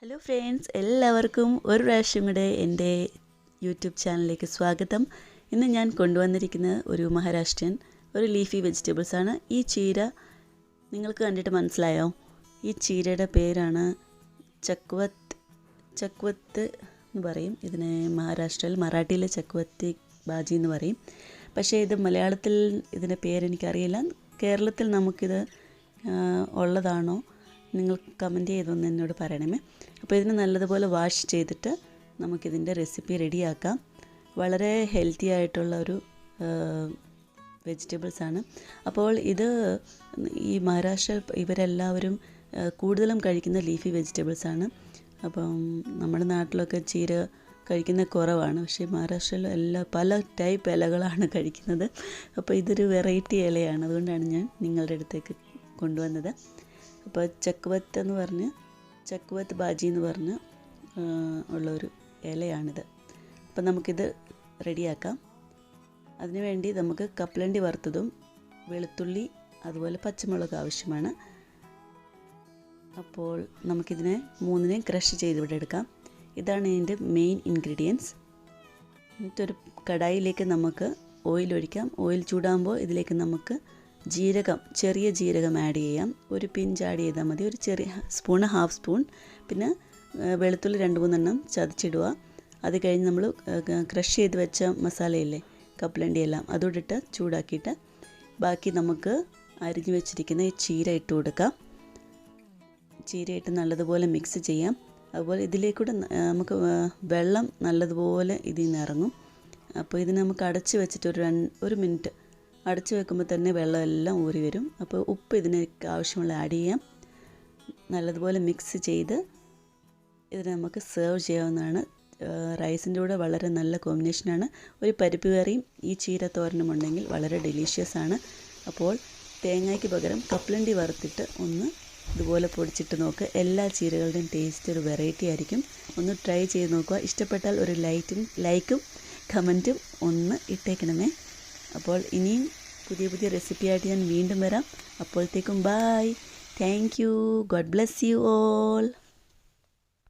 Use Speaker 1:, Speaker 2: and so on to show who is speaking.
Speaker 1: Hello friends, എല്ലാവർക്കും ഒരു പ്രാവശ്യം കൂടെ എൻ്റെ യൂട്യൂബ് ചാനലിലേക്ക് സ്വാഗതം. ഇന്ന് ഞാൻ കൊണ്ടുവന്നിരിക്കുന്നത് ഒരു മഹാരാഷ്ട്രൻ ഒരു ലീഫി വെജിറ്റബിൾസാണ്. ഈ ചീര നിങ്ങൾക്ക് കണ്ടിട്ട് മനസ്സിലായോ? ഈ ചീരയുടെ പേരാണ് ചക്വത്ത് എന്ന് പറയും. ഇതിനെ മഹാരാഷ്ട്രയിൽ മറാഠിയിൽ ചക്വത്തി ബാജി എന്ന് പറയും. പക്ഷേ ഇത് മലയാളത്തിൽ ഇതിൻ്റെ പേരെനിക്കറിയില്ല. കേരളത്തിൽ നമുക്കിത് ഉള്ളതാണോ? നിങ്ങൾ കമൻറ്റ് ചെയ്തൊന്ന് എന്നോട് പറയണമേ. അപ്പോൾ ഇതിന് നല്ലതുപോലെ വാഷ് ചെയ്തിട്ട് നമുക്കിതിൻ്റെ റെസിപ്പി റെഡിയാക്കാം. വളരെ ഹെൽത്തി ആയിട്ടുള്ള ഒരു വെജിറ്റബിൾസാണ്. അപ്പോൾ ഇത് ഈ മഹാരാഷ്ട്ര ഇവരെല്ലാവരും കൂടുതലും കഴിക്കുന്ന ലീഫി വെജിറ്റബിൾസാണ്. അപ്പം നമ്മുടെ നാട്ടിലൊക്കെ ചീര കഴിക്കുന്ന കുറവാണ്. പക്ഷേ മഹാരാഷ്ട്രയിൽ പല ടൈപ്പ് ഇലകളാണ് കഴിക്കുന്നത്. അപ്പോൾ ഇതൊരു വെറൈറ്റി ഇലയാണ്. അതുകൊണ്ടാണ് ഞാൻ നിങ്ങളുടെ അടുത്തേക്ക് കൊണ്ടുവന്നത്. അപ്പോൾ ചക്വത്ത് ബാജി എന്ന് പറഞ്ഞ് ഉള്ളൊരു ഇലയാണിത്. അപ്പം നമുക്കിത് റെഡിയാക്കാം. അതിനുവേണ്ടി നമുക്ക് കപ്പലണ്ടി വറുത്തതും വെളുത്തുള്ളി അതുപോലെ പച്ചമുളക് ആവശ്യമാണ്. അപ്പോൾ നമുക്കിതിനെ മൂന്നിനെയും ക്രഷ് ചെയ്ത് ഇവിടെ എടുക്കാം. ഇതാണ് ഇതിൻ്റെ മെയിൻ ഇൻഗ്രീഡിയൻസ്. എന്നിട്ടൊരു കടായിലേക്ക് നമുക്ക് ഓയിൽ ഒഴിക്കാം. ഓയിൽ ചൂടാകുമ്പോൾ ഇതിലേക്ക് നമുക്ക് ചെറിയ ജീരകം ആഡ് ചെയ്യാം. ഒരു പിഞ്ച് ആഡ് ചെയ്താൽ മതി. ഒരു ചെറിയ സ്പൂണ്, ഹാഫ് സ്പൂൺ. പിന്നെ വെളുത്തുള്ളി 2-3 ചതച്ചിടുക. അത് കഴിഞ്ഞ് നമ്മൾ ക്രഷ് ചെയ്ത് വെച്ച മസാലയില്ലേ, കപ്പലണ്ടി എല്ലാം അതോടിട്ട് ചൂടാക്കിയിട്ട് ബാക്കി നമുക്ക് അരിഞ്ഞു വെച്ചിരിക്കുന്ന ഈ ചീര ഇട്ട് കൊടുക്കാം. ചീരയിട്ട് നല്ലതുപോലെ മിക്സ് ചെയ്യാം. അതുപോലെ ഇതിലേക്കൂടെ നമുക്ക് വെള്ളം നല്ലതുപോലെ ഇതിൽ നിന്ന് ഇറങ്ങും. അപ്പോൾ ഇതിന് നമുക്ക് അടച്ച് വെച്ചിട്ട് ഒരു മിനിറ്റ് അടച്ചു വെക്കുമ്പോൾ തന്നെ വെള്ളം എല്ലാം ഊറി വരും. അപ്പോൾ ഉപ്പ് ഇതിനൊക്കെ ആവശ്യമുള്ള ആഡ് ചെയ്യാം. നല്ലതുപോലെ മിക്സ് ചെയ്ത് ഇതിനെ നമുക്ക് സെർവ് ചെയ്യാവുന്നതാണ്. റൈസിൻ്റെ കൂടെ വളരെ നല്ല കോമ്പിനേഷനാണ്. ഒരു പരിപ്പ് കറിയും ഈ ചീരത്തോരനും ഉണ്ടെങ്കിൽ വളരെ ഡെലീഷ്യസ് ആണ്. അപ്പോൾ തേങ്ങയ്ക്ക് പകരം കപ്പലണ്ടി വറുത്തിട്ട് ഒന്ന് ഇതുപോലെ പൊടിച്ചിട്ട് നോക്കുക. എല്ലാ ചീരകളുടെയും ടേസ്റ്റ് ഒരു വെറൈറ്റി ആയിരിക്കും. ഒന്ന് ട്രൈ ചെയ്ത് നോക്കുക. ഇഷ്ടപ്പെട്ടാൽ ഒരു ലൈക്കും കമൻറ്റും ഒന്ന് ഇട്ടേക്കണമേ. അപ്പോൾ ഇനിയും പുതിയ റെസിപ്പിയായിട്ട് ഞാൻ വീണ്ടും വരാം. അപ്പോഴത്തേക്കും bye. Thank you. God bless you all.